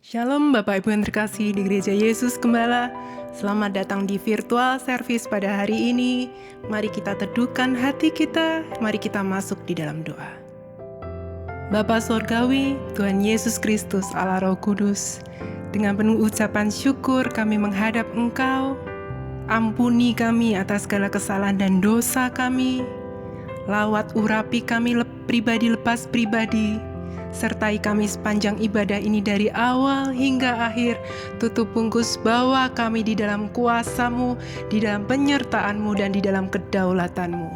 Shalom Bapak Ibu yang terkasih di Gereja Yesus Gembala. Selamat datang di virtual service pada hari ini. Mari kita teduhkan hati kita, mari kita masuk di dalam doa. Bapa Sorgawi, Tuhan Yesus Kristus Allah Roh Kudus, dengan penuh ucapan syukur kami menghadap Engkau. Ampuni kami atas segala kesalahan dan dosa kami. Lawat urapi kami pribadi lepas pribadi. Sertai kami sepanjang ibadah ini dari awal hingga akhir. Tutup bungkus bawa kami di dalam kuasa-Mu, di dalam penyertaan-Mu, dan di dalam kedaulatan-Mu.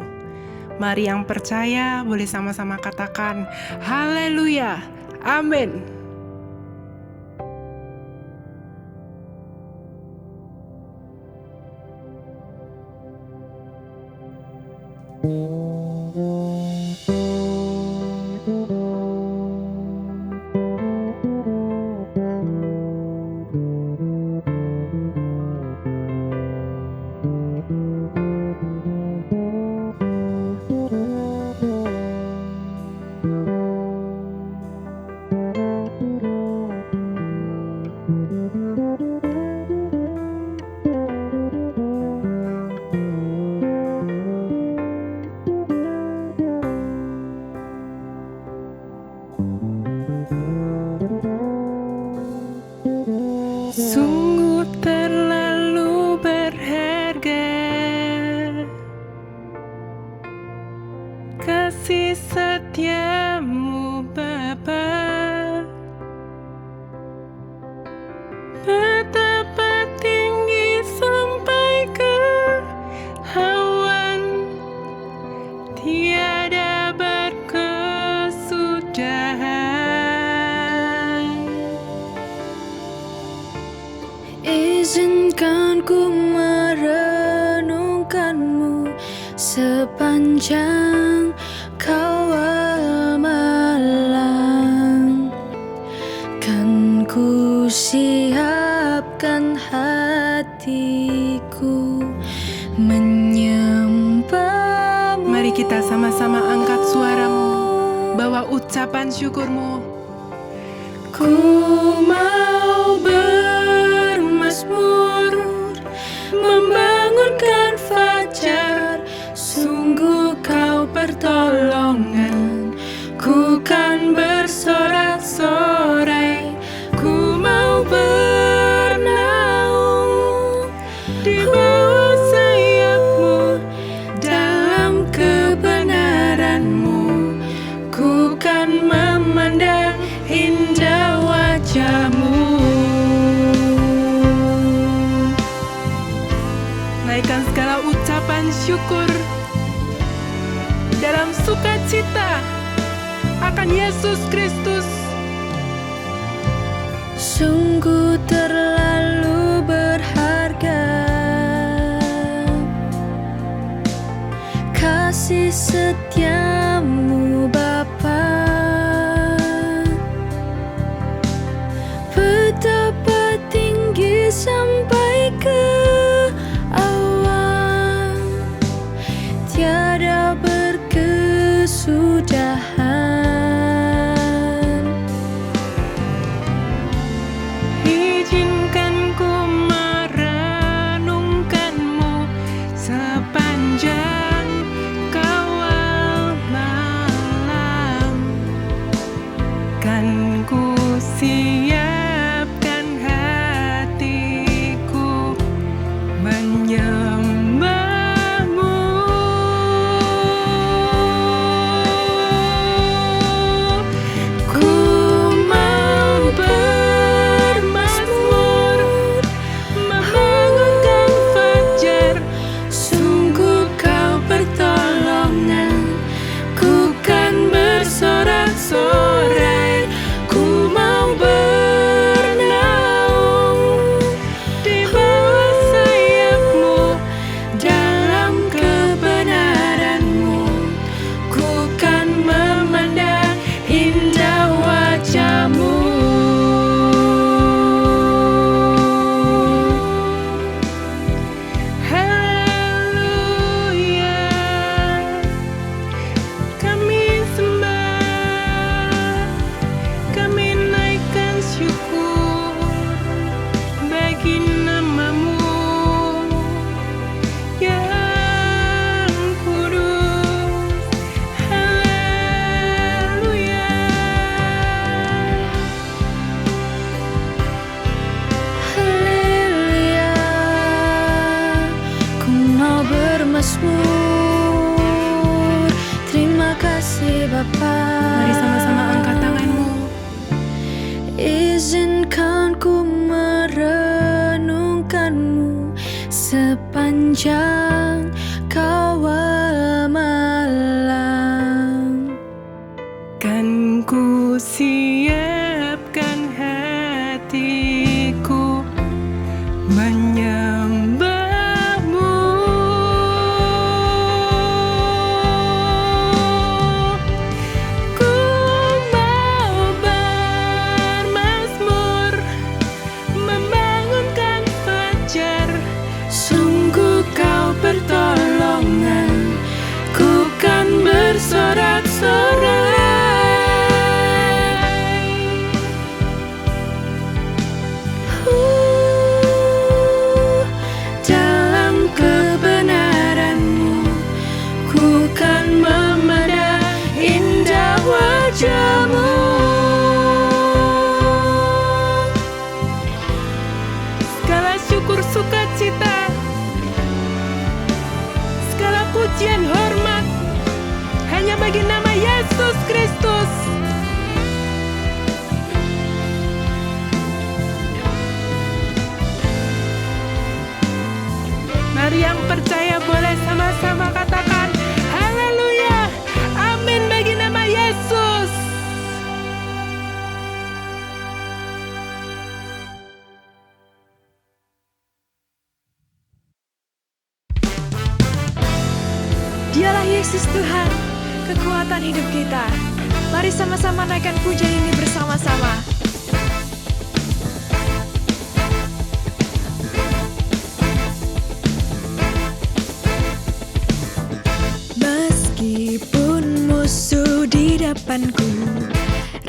Mari yang percaya boleh sama-sama katakan, Haleluya, Amin. Sungguh terlalu berharga kasih setia-Mu Bapa. Betapa tinggi sampai ke awan, tiada berkesudahan. Izinkan ku merenungkan-Mu sepanjang kawal malam. Kan ku siapkan hatiku menyembah-Mu. Mari kita sama-sama angkat suaramu, bawa ucapan syukur-Mu. Ku mau bermazmur, membangunkan fajar. Sungguh Kau pertolongan, ku kan bersorak-sorai. Ku mau bernaung di bawah sayap-Mu, dalam kebenaran-Mu. Ku kan memandang indah wajah-Mu. Naikkan segala ucapan syukur dalam sukacita akan Yesus Kristus. Sungguh terlalu berharga kasih setia-Mu Bapa. Betapa tinggi sampai ke awan, tiada berkesudahan. Izinkan ku merenungkan-Mu sepanjang kawal malam. Kan ku siapkan hatiku menyembah-Mu. Bapa. Mari sama-sama angkat tanganmu. Izinkan ku merenungkanmu sepanjang kawal malam. Kan ku siapkan hatiku menyembahmu. Ku mau bermazmur, membangunkan fajar. Sungguh kau pertolongan, ku kan bersorak-sorai. Dalam kebenaranmu, ku kan memandang indah wajahmu. Segala syukur sukacita, segala pujian hormat hanya bagi nama Yesus Kristus. Mari yang percaya boleh sama-sama katakan haleluya, amin bagi nama Yesus. Dialah Yesus Tuhan, kekuatan hidup kita. Mari sama-sama naikkan pujian ini bersama-sama. Meskipun musuh di depanku,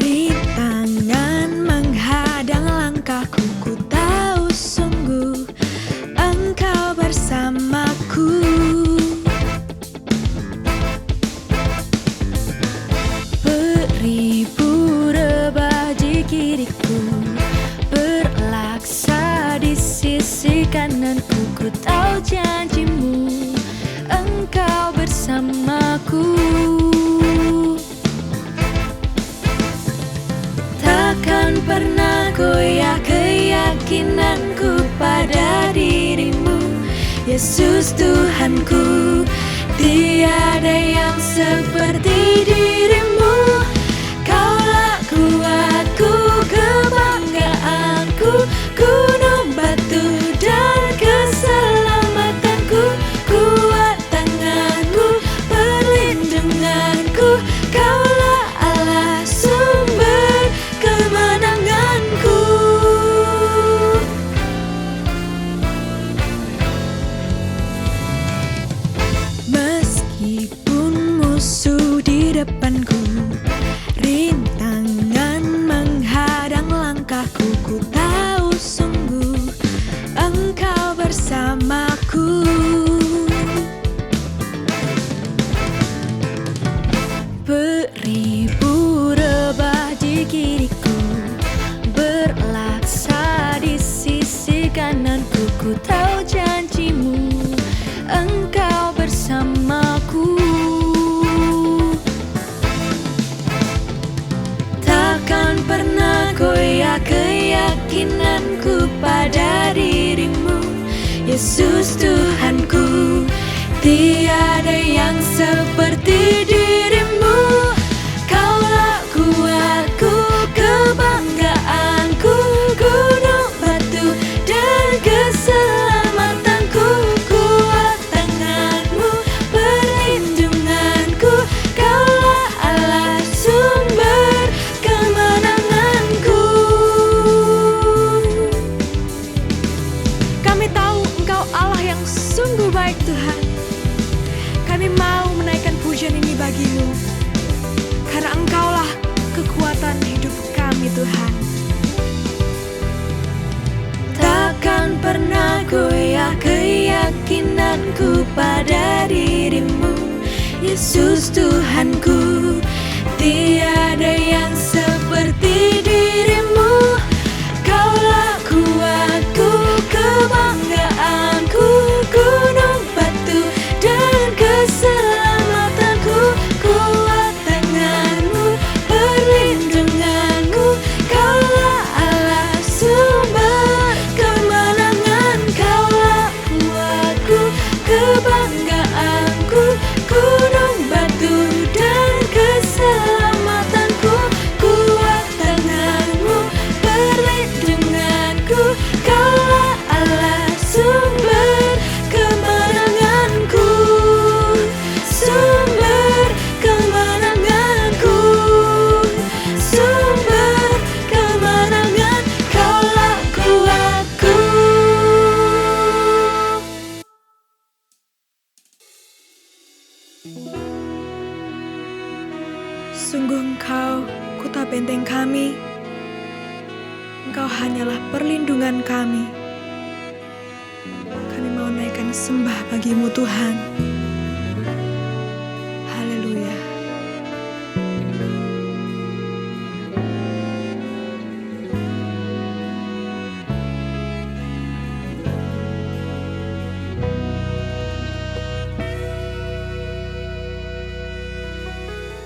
rintangan menghadang langkahku, ku tahu sungguh Engkau bersamaku. Beribu rebah di kiriku, berlaksa di sisi kananku, ku tahu janjimu Engkau bersamaku. Takkan pernah goyah keyakinanku pada dirimu, Yesus Tuhanku. Tiada yang seperti dirimu. Kaulah kuatku, kebanggaanku, gunung batu dan keselamatanku, kuat tanganku, perlindunganku. Kaulah Allah, sumber kemenanganku. Meskipun musuh di depanku, rintangan menghadang langkahku, ku tahu sungguh Engkau bersamaku. Beribu rebah di kiriku, berlaksa di sisi kananku, ku tahu janjimu Engkau bersamaku. Takkan pernah goyah keyakinanku pada dirimu, Yesus Tuhanku. Tiada yang seperti dirimu. Kaulah kuatku, kebanggaanku, gunung batu dan keselamatanku, kuat tanganmu, perlindunganku. Kaulah Allah, sumber kemenanganku. Kami tahu Engkau Allah yang sungguh baik, Tuhan. Kami mau menaikkan pujian ini bagimu, karena Engkaulah kekuatan hidup kami, Tuhan. Takkan pernah goyah keyakinanku pada dirimu, Yesus Tuhanku. Tiada yang seperti dirimu. Kaulah kuatku, kebanggaanku, gunung batu dan keselamatanku, kuat tangan Sungguh Engkau kota benteng kami, Engkau hanyalah perlindungan kami. Kami mau naikkan sembah bagi-Mu Tuhan. Haleluya.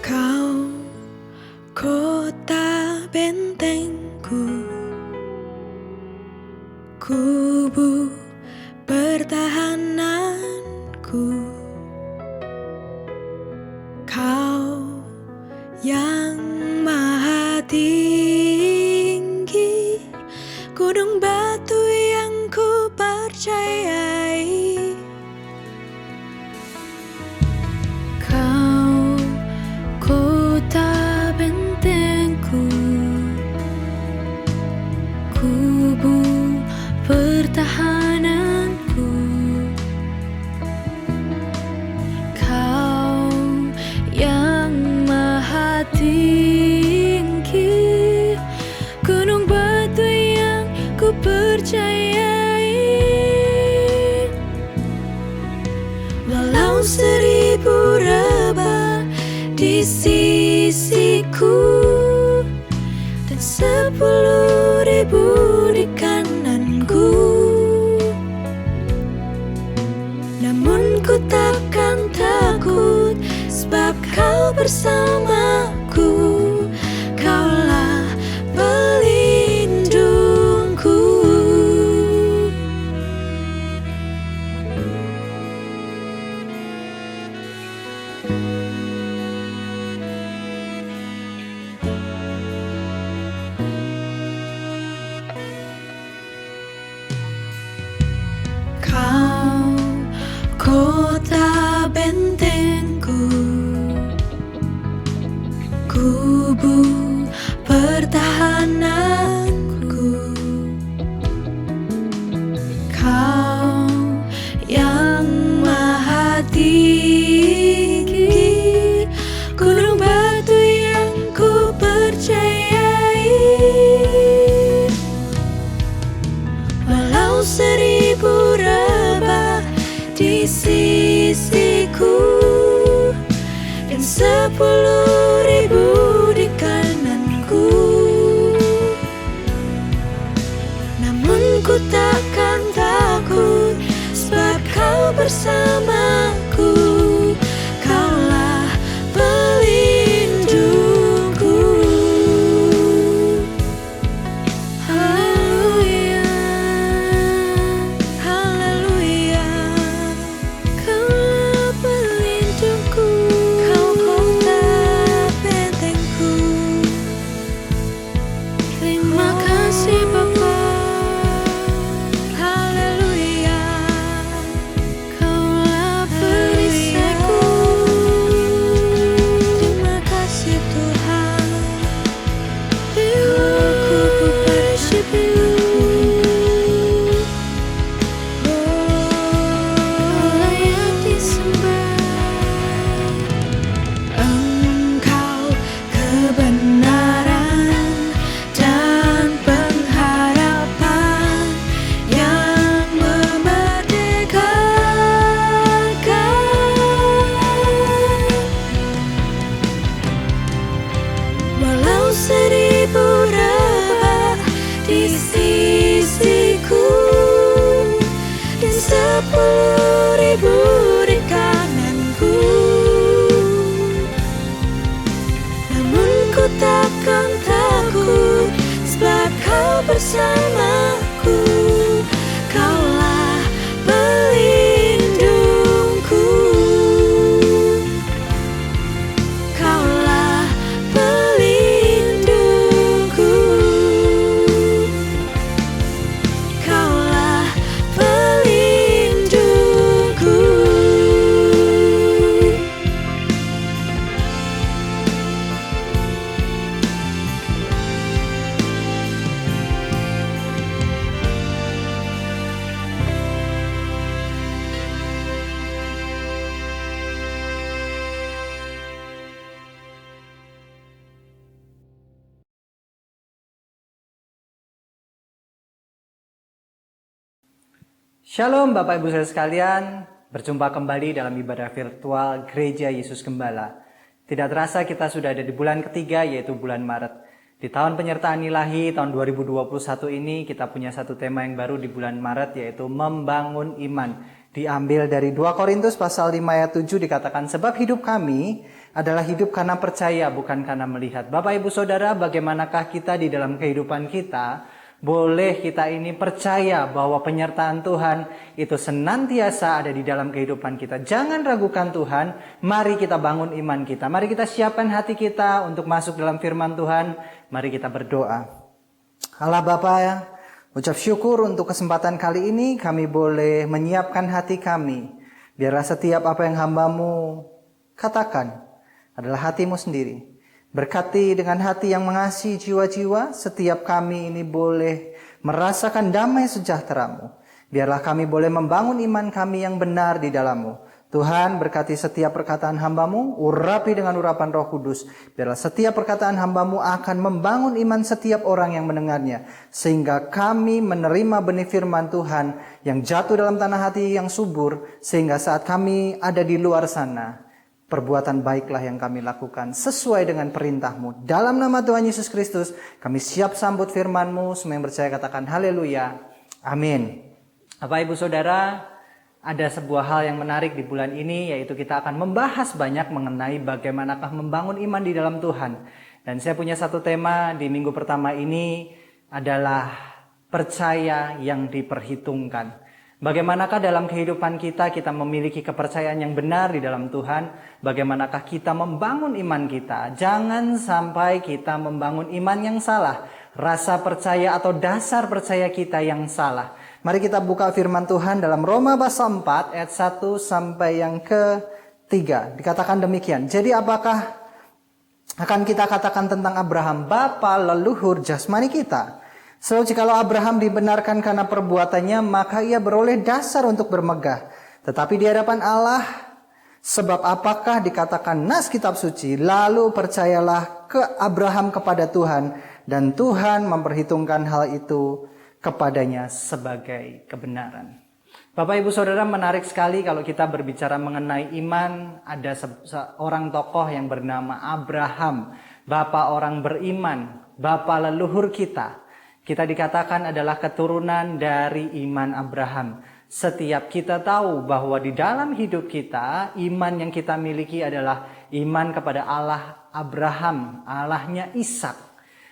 Kau kota bentengku, kubu pertahananku. Kau yang maha tinggi, gunung batu yang ku percayai. Kau kota bentengku, kubu pertahananku. Kau yang maha tinggi, gunung batu yang ku percayai. Walau 1000 rebah di sisiku dan 10.000 di kananku, namun ku takkan takut, sebab Kau bersamaku. Kaulah pelindungku. Kau kota bentengku, kubu pertahananku. Kau yang maha tinggi, gunung batu yang ku percayai. Walau 1000 rebah di sisiku dan 10.000 di kananku, namun ku takkan takut, sebab Kau bersamaku. Kaulah pelindungku. Haleluya, haleluya. Kaulah pelindungku, Kau kota bentengku. Terima kasih Bapa. Haleluya. Kaulah perisaiku. Terima kasih Tuhan. We worship You. Kau layak disembah. Engkau kebenaran dan pengharapan yang memerdekakan. Walau 1000 rebah di sisiku dan 10.000 di kananku, namun ku takkan takut, sebab Kau bersamaku. Kaulah pelindungku. Kaulah pelindungku. Kaulah pelindungku. Shalom Bapak Ibu Saudara sekalian, berjumpa kembali dalam ibadah virtual Gereja Yesus Gembala. Tidak terasa kita sudah ada di bulan ketiga, yaitu bulan Maret. Di tahun penyertaan ilahi tahun 2021 ini kita punya satu tema yang baru di bulan Maret, yaitu membangun iman. Diambil dari 2 Korintus pasal 5 ayat 7 dikatakan, sebab hidup kami adalah hidup karena percaya bukan karena melihat. Bapak Ibu Saudara, bagaimanakah kita di dalam kehidupan kita? Boleh kita ini percaya bahwa penyertaan Tuhan itu senantiasa ada di dalam kehidupan kita. Jangan ragukan Tuhan, mari kita bangun iman kita. Mari kita siapkan hati kita untuk masuk dalam firman Tuhan. Mari kita berdoa. Allah Bapa, ucap syukur untuk kesempatan kali ini kami boleh menyiapkan hati kami. Biarlah setiap apa yang hamba-Mu katakan adalah hati-Mu sendiri. Berkati dengan hati yang mengasihi jiwa-jiwa, setiap kami ini boleh merasakan damai sejahtera-Mu. Biarlah kami boleh membangun iman kami yang benar di dalam-Mu. Tuhan, berkati setiap perkataan hamba-Mu, urapi dengan urapan Roh Kudus. Biarlah setiap perkataan hamba-Mu akan membangun iman setiap orang yang mendengarnya. Sehingga kami menerima benih firman Tuhan yang jatuh dalam tanah hati yang subur. Sehingga saat kami ada di luar sana, perbuatan baiklah yang kami lakukan sesuai dengan perintah-Mu. Dalam nama Tuhan Yesus Kristus, kami siap sambut firman-Mu. Semua yang percaya katakan haleluya. Amin. Bapak Ibu Saudara, ada sebuah hal yang menarik di bulan ini, yaitu kita akan membahas banyak mengenai bagaimanakah membangun iman di dalam Tuhan. Dan saya punya satu tema di minggu pertama ini adalah percaya yang diperhitungkan. Bagaimanakah dalam kehidupan kita memiliki kepercayaan yang benar di dalam Tuhan? Bagaimanakah kita membangun iman kita? Jangan sampai kita membangun iman yang salah. Rasa percaya atau dasar percaya kita yang salah. Mari kita buka firman Tuhan dalam Roma pasal 4 ayat 1 sampai yang ke-3. Dikatakan demikian. Jadi apakah akan kita katakan tentang Abraham, bapa leluhur jasmani kita? Sebab jikalau Abraham dibenarkan karena perbuatannya, maka ia beroleh dasar untuk bermegah. Tetapi di hadapan Allah, sebab apakah dikatakan nas kitab suci, lalu percayalah ke Abraham kepada Tuhan, dan Tuhan memperhitungkan hal itu kepadanya sebagai kebenaran. Bapak Ibu Saudara, menarik sekali kalau kita berbicara mengenai iman. Ada seorang tokoh yang bernama Abraham, bapa orang beriman, bapa leluhur kita. Kita dikatakan adalah keturunan dari iman Abraham. Setiap kita tahu bahwa di dalam hidup kita, iman yang kita miliki adalah iman kepada Allah Abraham, Allahnya Ishak.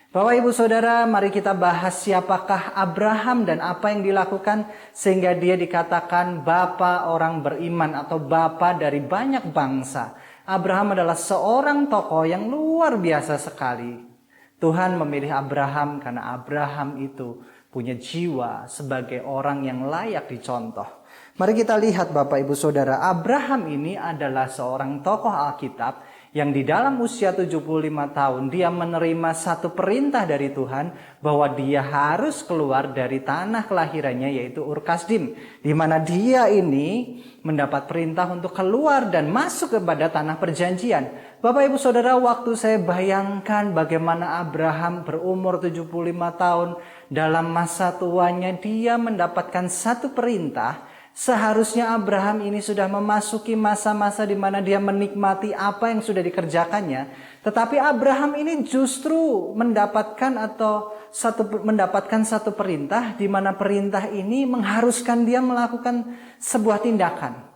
Bapak Ibu Saudara, mari kita bahas siapakah Abraham dan apa yang dilakukan sehingga dia dikatakan bapa orang beriman atau bapa dari banyak bangsa. Abraham adalah seorang tokoh yang luar biasa sekali. Tuhan memilih Abraham karena Abraham itu punya jiwa sebagai orang yang layak dicontoh. Mari kita lihat Bapak Ibu Saudara, Abraham ini adalah seorang tokoh Alkitab yang di dalam usia 75 tahun dia menerima satu perintah dari Tuhan bahwa dia harus keluar dari tanah kelahirannya, yaitu Ur Kasdim, di mana dia ini mendapat perintah untuk keluar dan masuk kepada tanah perjanjian. Bapak Ibu Saudara, waktu saya bayangkan bagaimana Abraham berumur 75 tahun, dalam masa tuanya dia mendapatkan satu perintah. Seharusnya Abraham ini sudah memasuki masa-masa di mana dia menikmati apa yang sudah dikerjakannya. Tetapi Abraham ini justru mendapatkan satu perintah di mana perintah ini mengharuskan dia melakukan sebuah tindakan.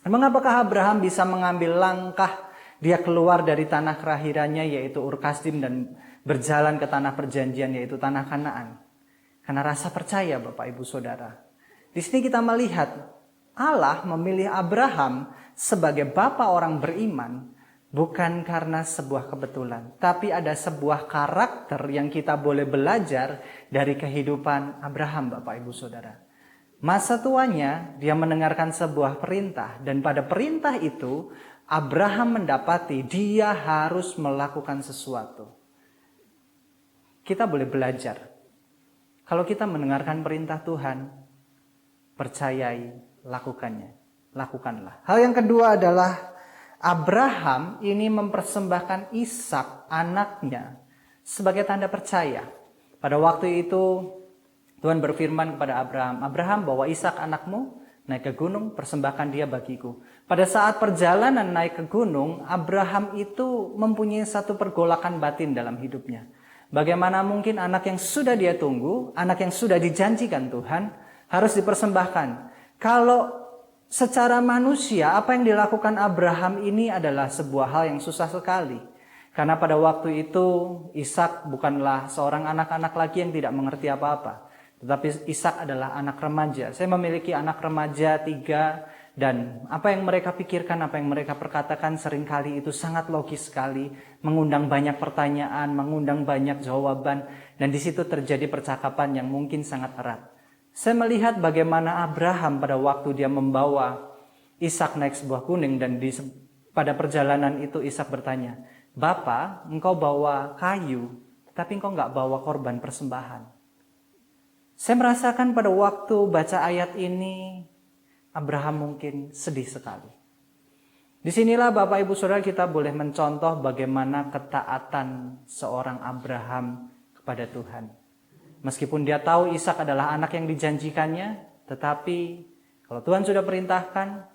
Mengapakah Abraham bisa mengambil langkah dia keluar dari tanah kelahirannya yaitu Ur Kasdim dan berjalan ke tanah perjanjian yaitu tanah Kanaan? Karena rasa percaya Bapak Ibu Saudara. Di sini kita melihat Allah memilih Abraham sebagai bapa orang beriman bukan karena sebuah kebetulan, tapi ada sebuah karakter yang kita boleh belajar dari kehidupan Abraham Bapak Ibu Saudara. Masa tuanya dia mendengarkan sebuah perintah dan pada perintah itu Abraham mendapati dia harus melakukan sesuatu. Kita boleh belajar. Kalau kita mendengarkan perintah Tuhan, percayai, lakukanlah. Hal yang kedua adalah Abraham ini mempersembahkan Ishak anaknya sebagai tanda percaya. Pada waktu itu Tuhan berfirman kepada Abraham, Abraham, bawa Ishak anakmu, naik ke gunung, persembahkan dia bagiku. Pada saat perjalanan naik ke gunung, Abraham itu mempunyai satu pergolakan batin dalam hidupnya. Bagaimana mungkin anak yang sudah dia tunggu, anak yang sudah dijanjikan Tuhan, harus dipersembahkan. Kalau secara manusia, apa yang dilakukan Abraham ini adalah sebuah hal yang susah sekali. Karena pada waktu itu, Ishak bukanlah seorang anak-anak lagi yang tidak mengerti apa-apa. Tetapi Ishak adalah anak remaja. Saya memiliki anak remaja 3, dan apa yang mereka pikirkan, apa yang mereka perkatakan seringkali itu sangat logis sekali, mengundang banyak pertanyaan, mengundang banyak jawaban, dan di situ terjadi percakapan yang mungkin sangat erat. Saya melihat bagaimana Abraham pada waktu dia membawa Ishak naik sebuah gunung, dan pada perjalanan itu Ishak bertanya, Bapa, engkau bawa kayu, tapi engkau nggak bawa korban persembahan. Saya merasakan pada waktu baca ayat ini, Abraham mungkin sedih sekali. Disinilah Bapak Ibu Saudara kita boleh mencontoh bagaimana ketaatan seorang Abraham kepada Tuhan. Meskipun dia tahu Ishak adalah anak yang dijanjikannya, tetapi kalau Tuhan sudah perintahkan,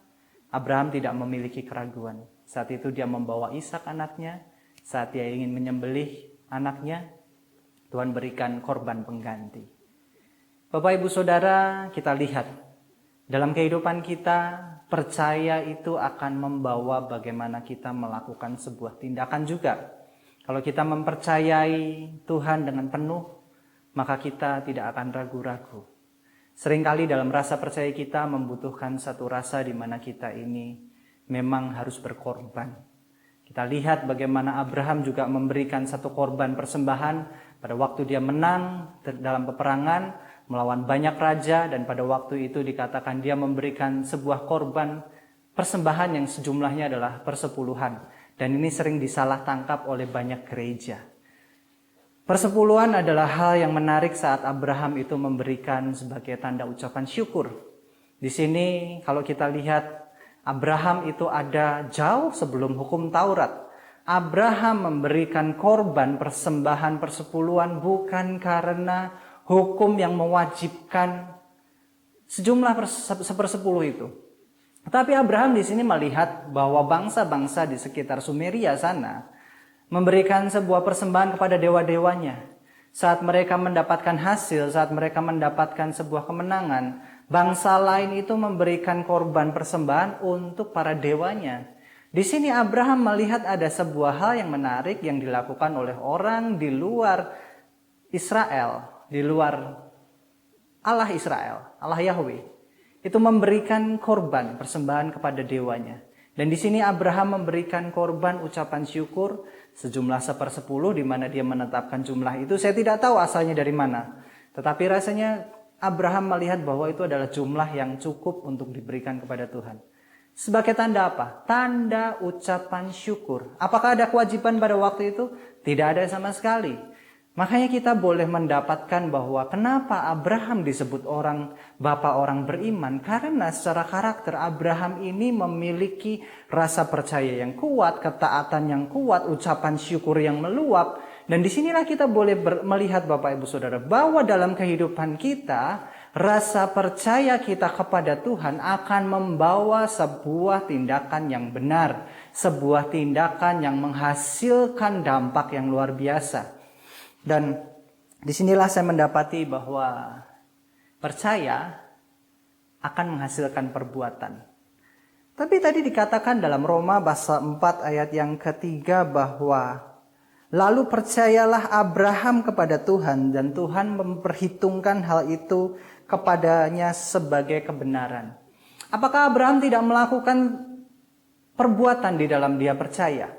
Abraham tidak memiliki keraguan. Saat itu dia membawa Ishak anaknya, saat dia ingin menyembelih anaknya, Tuhan berikan korban pengganti. Bapak Ibu Saudara, kita lihat dalam kehidupan kita, percaya itu akan membawa bagaimana kita melakukan sebuah tindakan juga. Kalau kita mempercayai Tuhan dengan penuh, maka kita tidak akan ragu-ragu. Seringkali dalam rasa percaya kita membutuhkan satu rasa di mana kita ini memang harus berkorban. Kita lihat bagaimana Abraham juga memberikan satu korban persembahan pada waktu dia menang dalam peperangan melawan banyak raja, dan pada waktu itu dikatakan dia memberikan sebuah korban persembahan yang sejumlahnya adalah persepuluhan. Dan ini sering disalah tangkap oleh banyak gereja. Persepuluhan adalah hal yang menarik saat Abraham itu memberikan sebagai tanda ucapan syukur. Di sini kalau kita lihat, Abraham itu ada jauh sebelum hukum Taurat. Abraham memberikan korban persembahan persepuluhan bukan karena hukum yang mewajibkan sejumlah sepersepuluh itu. Tetapi Abraham di sini melihat bahwa bangsa-bangsa di sekitar Sumeria sana memberikan sebuah persembahan kepada dewa-dewanya. Saat mereka mendapatkan hasil, saat mereka mendapatkan sebuah kemenangan, bangsa lain itu memberikan korban persembahan untuk para dewanya. Di sini Abraham melihat ada sebuah hal yang menarik yang dilakukan oleh orang di luar Israel, di luar Allah Israel, Allah Yahweh, itu memberikan korban persembahan kepada dewanya. Dan di sini Abraham memberikan korban ucapan syukur sejumlah 1/10, di mana dia menetapkan jumlah itu. Saya tidak tahu asalnya dari mana, tetapi rasanya Abraham melihat bahwa itu adalah jumlah yang cukup untuk diberikan kepada Tuhan. Sebagai tanda apa? Tanda ucapan syukur. Apakah ada kewajiban pada waktu itu? Tidak ada sama sekali. Makanya kita boleh mendapatkan bahwa kenapa Abraham disebut bapak orang beriman. Karena secara karakter Abraham ini memiliki rasa percaya yang kuat, ketaatan yang kuat, ucapan syukur yang meluap. Dan disinilah kita boleh melihat Bapak Ibu Saudara bahwa dalam kehidupan kita, rasa percaya kita kepada Tuhan akan membawa sebuah tindakan yang benar. Sebuah tindakan yang menghasilkan dampak yang luar biasa. Dan disinilah saya mendapati bahwa percaya akan menghasilkan perbuatan. Tapi tadi dikatakan dalam Roma pasal 4 ayat yang ketiga bahwa lalu percayalah Abraham kepada Tuhan dan Tuhan memperhitungkan hal itu kepadanya sebagai kebenaran. Apakah Abraham tidak melakukan perbuatan di dalam dia percaya?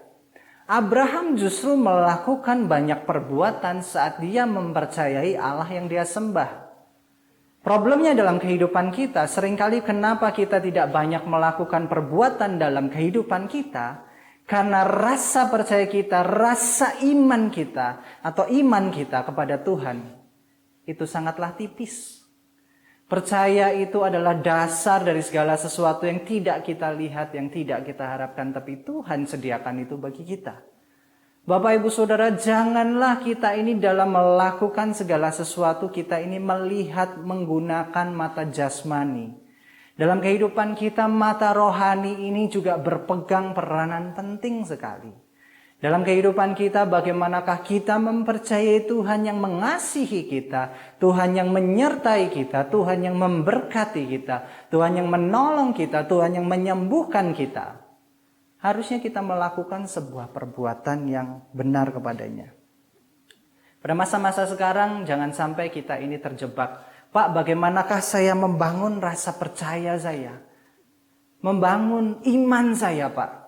Abraham justru melakukan banyak perbuatan saat dia mempercayai Allah yang dia sembah. Problemnya dalam kehidupan kita, seringkali kenapa kita tidak banyak melakukan perbuatan dalam kehidupan kita? Karena rasa percaya kita, rasa iman kita, atau iman kita kepada Tuhan, itu sangatlah tipis. Percaya itu adalah dasar dari segala sesuatu yang tidak kita lihat, yang tidak kita harapkan, tapi Tuhan sediakan itu bagi kita. Bapak Ibu Saudara, janganlah kita ini dalam melakukan segala sesuatu, kita ini melihat menggunakan mata jasmani. Dalam kehidupan kita, mata rohani ini juga berpegang peranan penting sekali. Dalam kehidupan kita, bagaimanakah kita mempercayai Tuhan yang mengasihi kita, Tuhan yang menyertai kita, Tuhan yang memberkati kita, Tuhan yang menolong kita, Tuhan yang menyembuhkan kita. Harusnya kita melakukan sebuah perbuatan yang benar kepadanya. Pada masa-masa sekarang, jangan sampai kita ini terjebak. Pak, bagaimanakah saya membangun rasa percaya saya? Membangun iman saya, Pak.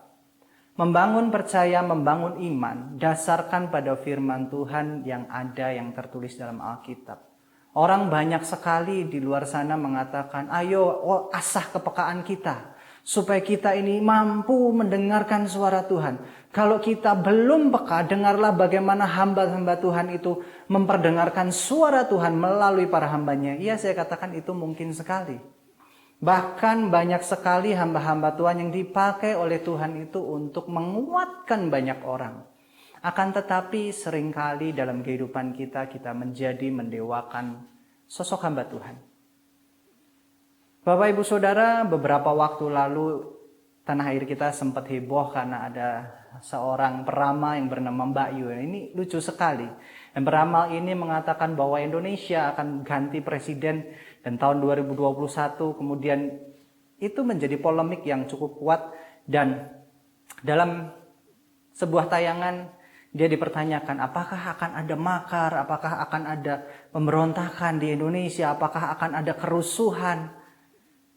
Membangun percaya, membangun iman, dasarkan pada firman Tuhan yang ada, yang tertulis dalam Alkitab. Orang banyak sekali di luar sana mengatakan, ayo asah kepekaan kita, supaya kita ini mampu mendengarkan suara Tuhan. Kalau kita belum peka, dengarlah bagaimana hamba-hamba Tuhan itu memperdengarkan suara Tuhan melalui para hambanya. Iya, saya katakan itu mungkin sekali. Bahkan banyak sekali hamba-hamba Tuhan yang dipakai oleh Tuhan itu untuk menguatkan banyak orang. Akan tetapi seringkali dalam kehidupan kita menjadi mendewakan sosok hamba Tuhan. Bapak Ibu Saudara, beberapa waktu lalu tanah air kita sempat heboh karena ada seorang peramal yang bernama Mbak Yu. Ini lucu sekali. Dan peramal ini mengatakan bahwa Indonesia akan ganti presiden dan tahun 2021, kemudian itu menjadi polemik yang cukup kuat. Dan dalam sebuah tayangan dia dipertanyakan, apakah akan ada makar, apakah akan ada pemberontakan di Indonesia, apakah akan ada kerusuhan.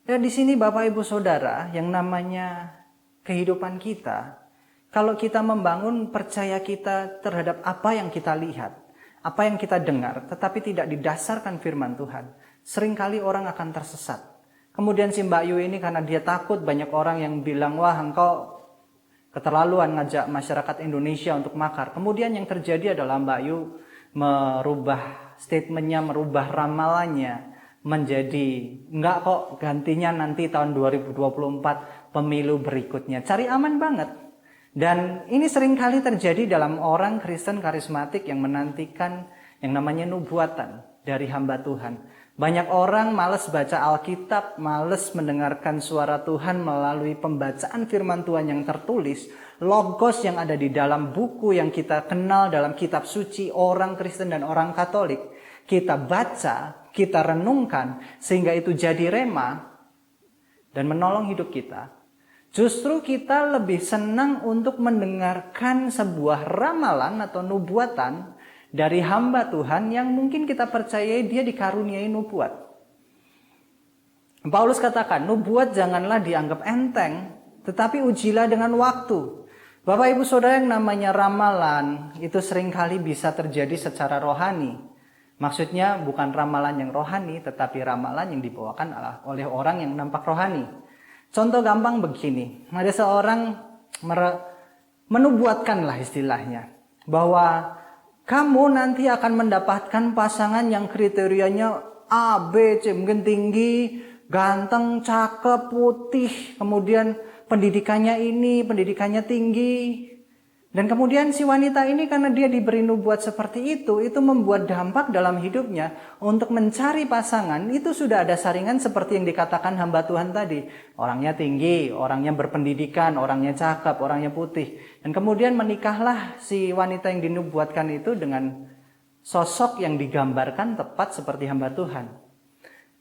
Dan di sini Bapak Ibu Saudara, yang namanya kehidupan kita, kalau kita membangun percaya kita terhadap apa yang kita lihat, apa yang kita dengar, tetapi tidak didasarkan firman Tuhan, seringkali orang akan tersesat. Kemudian si Mbak Yu ini karena dia takut banyak orang yang bilang, wah engkau keterlaluan ngajak masyarakat Indonesia untuk makar. Kemudian yang terjadi adalah Mbak Yu merubah statementnya, merubah ramalannya menjadi, enggak kok, gantinya nanti tahun 2024 pemilu berikutnya. Cari aman banget. Dan ini seringkali terjadi dalam orang Kristen karismatik yang menantikan yang namanya nubuatan dari hamba Tuhan. Banyak orang malas baca Alkitab, malas mendengarkan suara Tuhan melalui pembacaan firman Tuhan yang tertulis, logos yang ada di dalam buku yang kita kenal dalam kitab suci orang Kristen dan orang Katolik. Kita baca, kita renungkan, sehingga itu jadi rema dan menolong hidup kita. Justru kita lebih senang untuk mendengarkan sebuah ramalan atau nubuatan dari hamba Tuhan yang mungkin kita percayai dia dikaruniai nubuat. Paulus katakan, nubuat janganlah dianggap enteng, tetapi ujilah dengan waktu. Bapak Ibu Saudara, yang namanya ramalan itu seringkali bisa terjadi secara rohani. Maksudnya bukan ramalan yang rohani, tetapi ramalan yang dibawakan oleh orang yang nampak rohani. Contoh gampang begini, ada seorang menubuatkanlah istilahnya, bahwa kamu nanti akan mendapatkan pasangan yang kriterianya A, B, C, mungkin tinggi, ganteng, cakep, putih, kemudian pendidikannya ini, pendidikannya tinggi. Dan kemudian si wanita ini karena dia diberi nubuat seperti itu membuat dampak dalam hidupnya untuk mencari pasangan. Itu sudah ada saringan seperti yang dikatakan hamba Tuhan tadi. Orangnya tinggi, orangnya berpendidikan, orangnya cakep, orangnya putih. Dan kemudian menikahlah si wanita yang dinubuatkan itu dengan sosok yang digambarkan tepat seperti hamba Tuhan.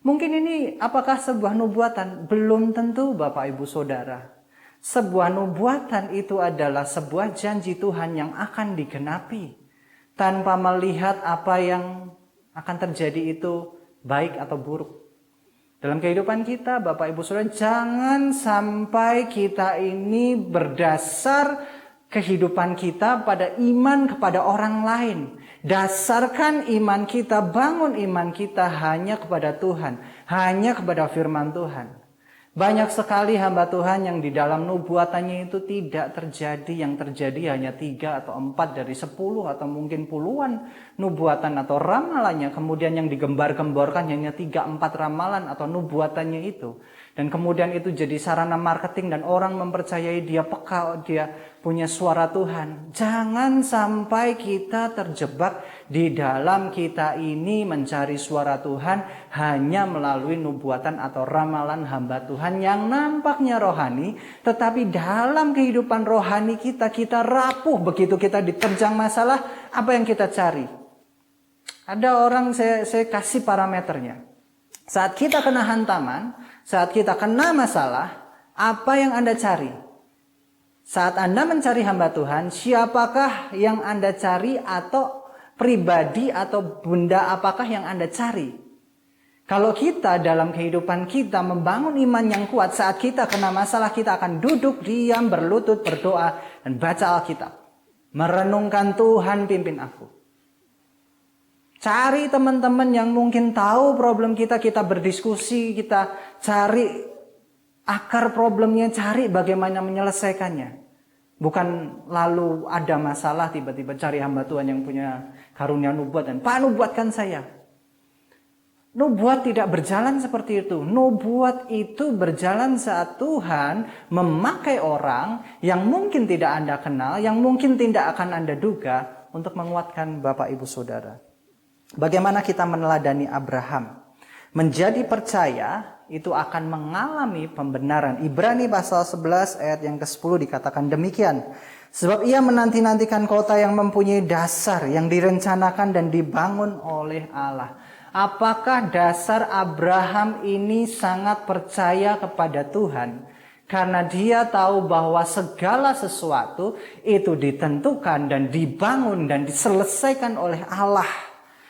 Mungkin ini apakah sebuah nubuatan? Belum tentu Bapak Ibu Saudara. Sebuah nubuatan itu adalah sebuah janji Tuhan yang akan digenapi. Tanpa melihat apa yang akan terjadi itu baik atau buruk. Dalam kehidupan kita Bapak Ibu Saudara, jangan sampai kita ini berdasar kehidupan kita pada iman kepada orang lain. Dasarkan iman kita, bangun iman kita hanya kepada Tuhan. Hanya kepada firman Tuhan. Banyak sekali hamba Tuhan yang di dalam nubuatannya itu tidak terjadi. Yang terjadi hanya 3 atau 4 dari 10 atau mungkin puluhan nubuatan atau ramalannya. Kemudian yang digembar-gemborkan hanya 3-4 ramalan atau nubuatannya itu. Dan kemudian itu jadi sarana marketing dan orang mempercayai dia peka, dia punya suara Tuhan. Jangan sampai kita terjebak di dalam kita ini mencari suara Tuhan hanya melalui nubuatan atau ramalan hamba Tuhan yang nampaknya rohani. Tetapi dalam kehidupan rohani kita rapuh begitu kita diterjang masalah. Apa yang kita cari? Ada orang saya kasih parameternya. Saat kita kena hantaman, saat kita kena masalah, apa yang Anda cari? Saat Anda mencari hamba Tuhan, siapakah yang Anda cari atau pribadi atau benda apakah yang Anda cari? Kalau kita dalam kehidupan kita membangun iman yang kuat, saat kita kena masalah kita akan duduk, diam, berlutut, berdoa, dan baca Alkitab. Merenungkan Tuhan pimpin aku. Cari teman-teman yang mungkin tahu problem kita berdiskusi, kita cari akar problemnya, cari bagaimana menyelesaikannya. Bukan lalu ada masalah tiba-tiba cari hamba Tuhan yang punya karunia nubuat dan Pak nubuatkan saya. Nubuat tidak berjalan seperti itu. Nubuat itu berjalan saat Tuhan memakai orang yang mungkin tidak Anda kenal, yang mungkin tidak akan Anda duga untuk menguatkan Bapak Ibu Saudara. Bagaimana kita meneladani Abraham? Menjadi percaya itu akan mengalami pembenaran. Ibrani pasal 11 ayat yang ke-10 dikatakan demikian. Sebab ia menanti-nantikan kota yang mempunyai dasar yang direncanakan dan dibangun oleh Allah. Apakah dasar Abraham ini sangat percaya kepada Tuhan? Karena dia tahu bahwa segala sesuatu itu ditentukan dan dibangun dan diselesaikan oleh Allah.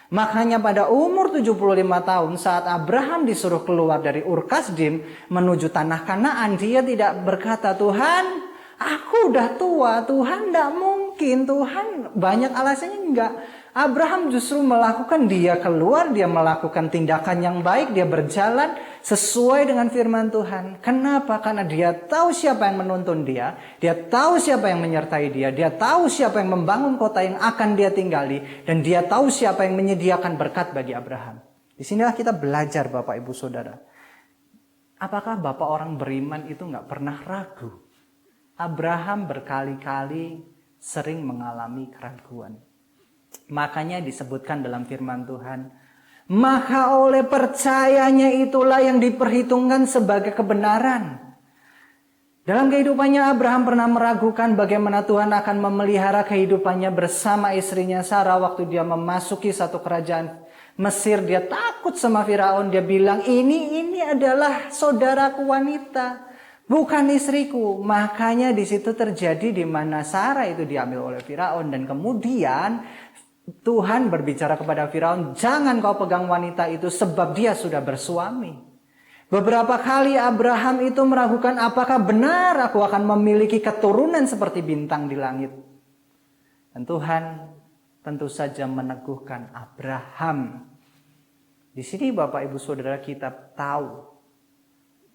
Makanya pada umur 75 tahun saat Abraham disuruh keluar dari Ur Kasdim menuju tanah Kanaan, dia tidak berkata, Tuhan aku udah tua, Tuhan tidak mungkin, Tuhan banyak alasannya, enggak. Abraham justru melakukan, dia keluar, dia melakukan tindakan yang baik, dia berjalan sesuai dengan firman Tuhan. Kenapa? Karena dia tahu siapa yang menuntun dia tahu siapa yang menyertai dia tahu siapa yang membangun kota yang akan dia tinggali, dan dia tahu siapa yang menyediakan berkat bagi Abraham. Disinilah kita belajar Bapak Ibu Saudara. Apakah Bapak orang beriman itu nggak pernah ragu? Abraham berkali-kali sering mengalami keraguan. Makanya disebutkan dalam firman Tuhan, maka oleh percayanya itulah yang diperhitungkan sebagai kebenaran. Dalam kehidupannya Abraham pernah meragukan bagaimana Tuhan akan memelihara kehidupannya bersama istrinya Sarah waktu dia memasuki satu kerajaan Mesir. Dia takut sama Firaun, dia bilang ini adalah saudaraku wanita, bukan istriku. Makanya di situ terjadi di mana Sarah itu diambil oleh Firaun, dan kemudian Tuhan berbicara kepada Firaun, jangan kau pegang wanita itu sebab dia sudah bersuami. Beberapa kali Abraham itu meragukan apakah benar aku akan memiliki keturunan seperti bintang di langit. Dan Tuhan tentu saja meneguhkan Abraham. Di sini Bapak Ibu Saudara kita tahu,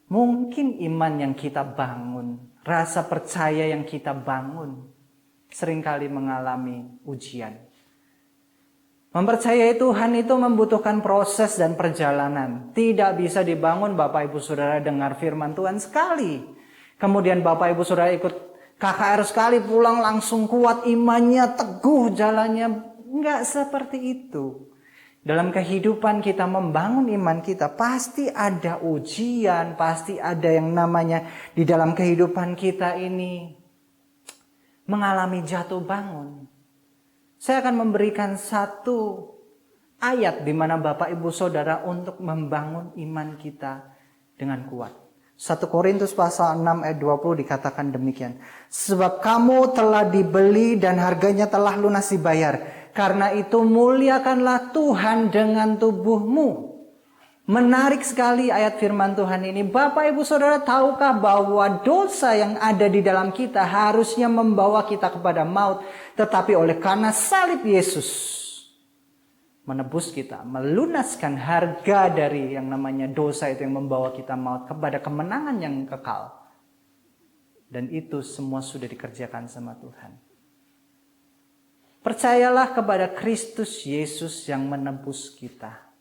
mungkin iman yang kita bangun, rasa percaya yang kita bangun, seringkali mengalami ujian. Mempercayai Tuhan itu membutuhkan proses dan perjalanan. Tidak bisa dibangun Bapak Ibu Saudara dengar firman Tuhan sekali. Kemudian Bapak Ibu Saudara ikut KKR sekali pulang langsung kuat imannya, teguh jalannya. Enggak seperti itu. Dalam kehidupan kita membangun iman kita pasti ada ujian, pasti ada yang namanya di dalam kehidupan kita ini mengalami jatuh bangun. Saya akan memberikan satu ayat di mana Bapak Ibu Saudara untuk membangun iman kita dengan kuat. 1 Korintus pasal 6 ayat 20 dikatakan demikian. Sebab kamu telah dibeli dan harganya telah lunas dibayar. Karena itu muliakanlah Tuhan dengan tubuhmu. Menarik sekali ayat firman Tuhan ini. Bapak Ibu Saudara, tahukah bahwa dosa yang ada di dalam kita harusnya membawa kita kepada maut. Tetapi oleh karena salib Yesus menebus kita, melunaskan harga dari yang namanya dosa itu yang membawa kita maut kepada kemenangan yang kekal. Dan itu semua sudah dikerjakan sama Tuhan. Percayalah kepada Kristus Yesus yang menebus kita.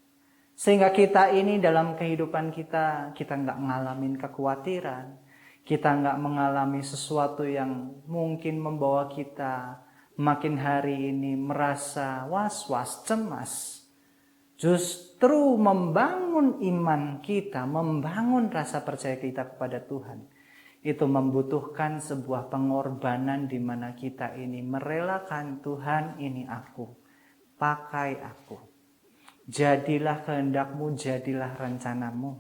Sehingga kita ini dalam kehidupan kita nggak ngalamin kekhawatiran. Kita nggak mengalami sesuatu yang mungkin membawa kita makin hari ini merasa was-was, cemas. Justru membangun iman kita, membangun rasa percaya kita kepada Tuhan. Itu membutuhkan sebuah pengorbanan di mana kita ini merelakan Tuhan, ini aku, pakai aku. Jadilah kehendakmu, jadilah rencanamu.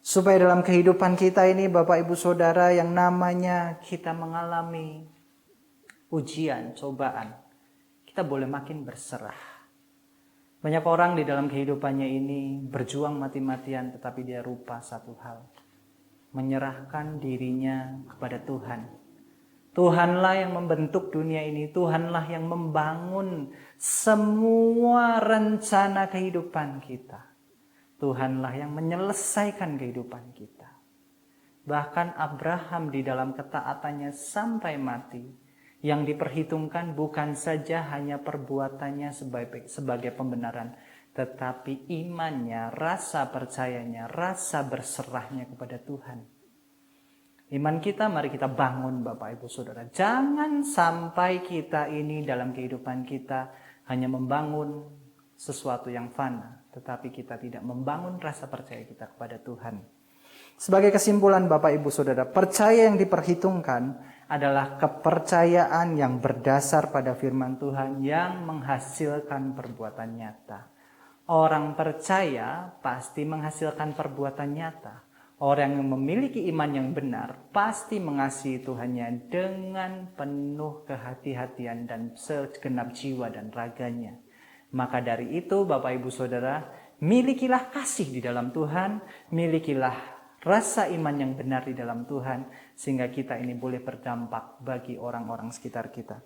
Supaya dalam kehidupan kita ini Bapak Ibu Saudara yang namanya kita mengalami ujian, cobaan, kita boleh makin berserah. Banyak orang di dalam kehidupannya ini berjuang mati-matian tetapi dia lupa satu hal. Menyerahkan dirinya kepada Tuhan. Tuhanlah yang membentuk dunia ini. Tuhanlah yang membangun semua rencana kehidupan kita. Tuhanlah yang menyelesaikan kehidupan kita. Bahkan Abraham di dalam ketaatannya sampai mati, yang diperhitungkan bukan saja hanya perbuatannya sebagai pembenaran, tetapi imannya, rasa percayanya, rasa berserahnya kepada Tuhan. Iman kita mari kita bangun Bapak Ibu Saudara. Jangan sampai kita ini dalam kehidupan kita hanya membangun sesuatu yang fana, tetapi kita tidak membangun rasa percaya kita kepada Tuhan. Sebagai kesimpulan Bapak Ibu Saudara, percaya yang diperhitungkan adalah kepercayaan yang berdasar pada firman Tuhan yang menghasilkan perbuatan nyata. Orang percaya pasti menghasilkan perbuatan nyata. Orang yang memiliki iman yang benar pasti mengasihi Tuhannya dengan penuh kehati-hatian dan segenap jiwa dan raganya. Maka dari itu Bapak Ibu Saudara, milikilah kasih di dalam Tuhan, milikilah rasa iman yang benar di dalam Tuhan, sehingga kita ini boleh berdampak bagi orang-orang sekitar kita.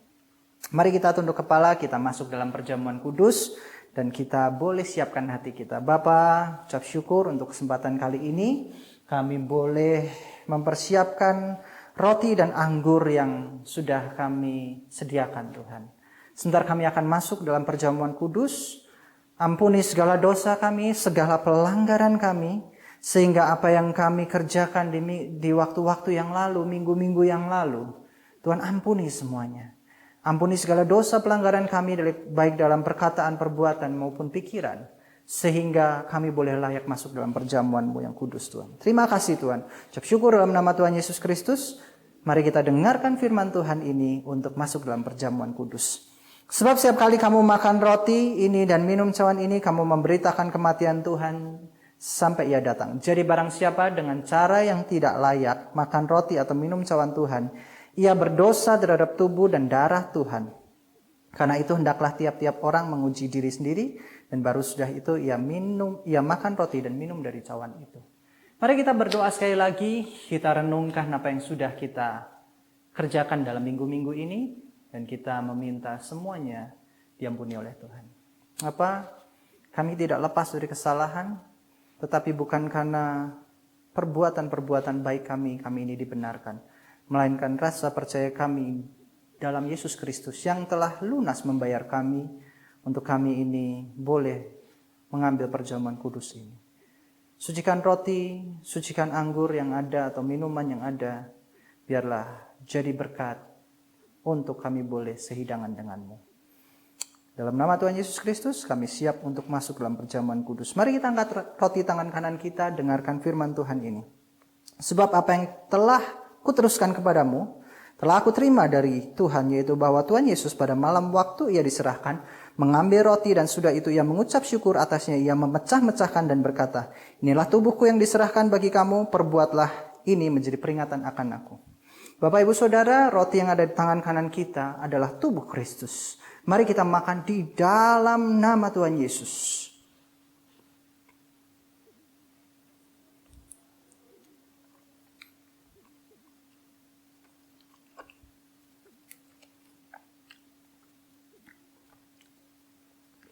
Mari kita tunduk kepala, kita masuk dalam perjamuan kudus, dan kita boleh siapkan hati kita. Bapa, ucap syukur untuk kesempatan kali ini, kami boleh mempersiapkan roti dan anggur yang sudah kami sediakan Tuhan. Sebentar kami akan masuk dalam perjamuan kudus, ampuni segala dosa kami, segala pelanggaran kami, sehingga apa yang kami kerjakan di waktu-waktu yang lalu, minggu-minggu yang lalu, Tuhan ampuni semuanya. Ampuni segala dosa pelanggaran kami, baik dalam perkataan, perbuatan maupun pikiran, sehingga kami boleh layak masuk dalam perjamuan-Mu yang kudus Tuhan. Terima kasih Tuhan. Ucap syukur dalam nama Tuhan Yesus Kristus. Mari kita dengarkan firman Tuhan ini untuk masuk dalam perjamuan kudus. Sebab setiap kali kamu makan roti ini dan minum cawan ini, kamu memberitakan kematian Tuhan sampai Ia datang. Jadi barang siapa dengan cara yang tidak layak makan roti atau minum cawan Tuhan, ia berdosa terhadap tubuh dan darah Tuhan. Karena itu hendaklah tiap-tiap orang menguji diri sendiri, dan baru sudah itu ia makan roti dan minum dari cawan itu. Mari kita berdoa sekali lagi, kita renungkan apa yang sudah kita kerjakan dalam minggu-minggu ini, dan kita meminta semuanya diampuni oleh Tuhan. Kami tidak lepas dari kesalahan, tetapi bukan karena perbuatan-perbuatan baik kami ini dibenarkan, melainkan rasa percaya kami dalam Yesus Kristus yang telah lunas membayar kami untuk kami ini boleh mengambil perjamuan kudus ini. Sucikan roti, sucikan anggur yang ada atau minuman yang ada, biarlah jadi berkat untuk kami boleh sehidangan denganmu. Dalam nama Tuhan Yesus Kristus, kami siap untuk masuk dalam perjamuan kudus. Mari kita angkat roti tangan kanan kita, dengarkan firman Tuhan ini. Sebab apa yang telah kuteruskan kepadamu, telah aku terima dari Tuhan, yaitu bahwa Tuhan Yesus pada malam waktu Ia diserahkan, mengambil roti dan sudah itu Ia mengucap syukur atasnya, Ia memecah-mecahkan dan berkata, inilah tubuhku yang diserahkan bagi kamu, perbuatlah ini menjadi peringatan akan aku. Bapak Ibu Saudara, roti yang ada di tangan kanan kita adalah tubuh Kristus. Mari kita makan di dalam nama Tuhan Yesus.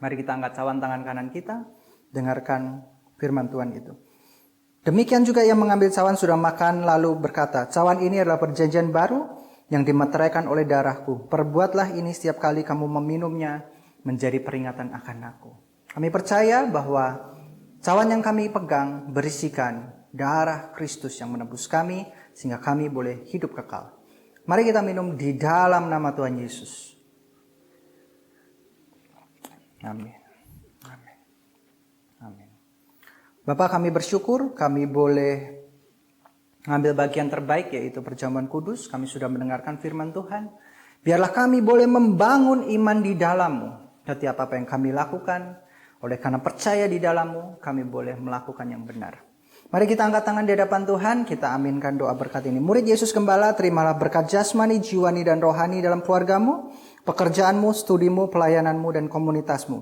Mari kita angkat cawan tangan kanan kita, dengarkan firman Tuhan itu. Demikian juga Ia mengambil cawan sudah makan lalu berkata, cawan ini adalah perjanjian baru yang dimeteraikan oleh darahku. Perbuatlah ini setiap kali kamu meminumnya menjadi peringatan akan aku. Kami percaya bahwa Cawan yang kami pegang berisikan darah Kristus yang menebus kami sehingga kami boleh hidup kekal. Mari kita minum di dalam nama Tuhan Yesus. Amin. Amin. Amin. Bapak, kami bersyukur kami boleh mengambil bagian terbaik yaitu perjamuan kudus. Kami sudah mendengarkan firman Tuhan. Biarlah kami boleh membangun iman di dalam-Mu. Setiap apa yang kami lakukan, oleh karena percaya di dalam-Mu, kami boleh melakukan yang benar. Mari kita angkat tangan di hadapan Tuhan, kita aminkan doa berkat ini. Murid Yesus Gembala, terimalah berkat jasmani, jiwani, dan rohani dalam keluargamu, pekerjaanmu, studimu, pelayananmu, dan komunitasmu.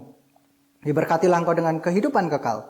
Diberkatilah engkau dengan kehidupan kekal.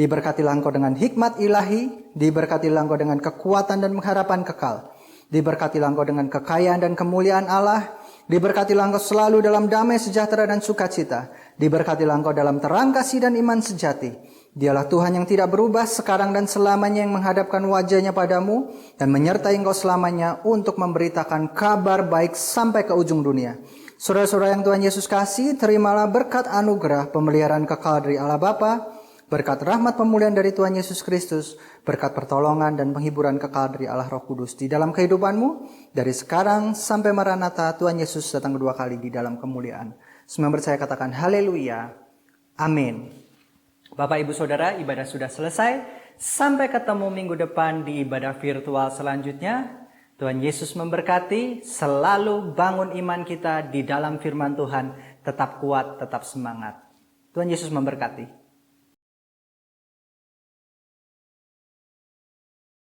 Diberkatilah engkau dengan hikmat ilahi, diberkatilah engkau dengan kekuatan dan pengharapan kekal. Diberkatilah engkau dengan kekayaan dan kemuliaan Allah. Diberkatilah engkau selalu dalam damai sejahtera dan sukacita. Diberkatilah engkau dalam terang kasih dan iman sejati. Dialah Tuhan yang tidak berubah sekarang dan selamanya, yang menghadapkan wajahnya padamu dan menyertai engkau selamanya untuk memberitakan kabar baik sampai ke ujung dunia. Saudara-saudara yang Tuhan Yesus kasih, terimalah berkat anugerah pemeliharaan kekal dari Allah Bapa, berkat rahmat pemulihan dari Tuhan Yesus Kristus, berkat pertolongan dan penghiburan kekal dari Allah Roh Kudus di dalam kehidupanmu, dari sekarang sampai Maranatha Tuhan Yesus datang kedua kali di dalam kemuliaan. Semua percaya katakan haleluya, amin. Bapak Ibu Saudara, ibadah sudah selesai. Sampai ketemu minggu depan di ibadah virtual selanjutnya. Tuhan Yesus memberkati, selalu bangun iman kita di dalam firman Tuhan, tetap kuat, tetap semangat. Tuhan Yesus memberkati.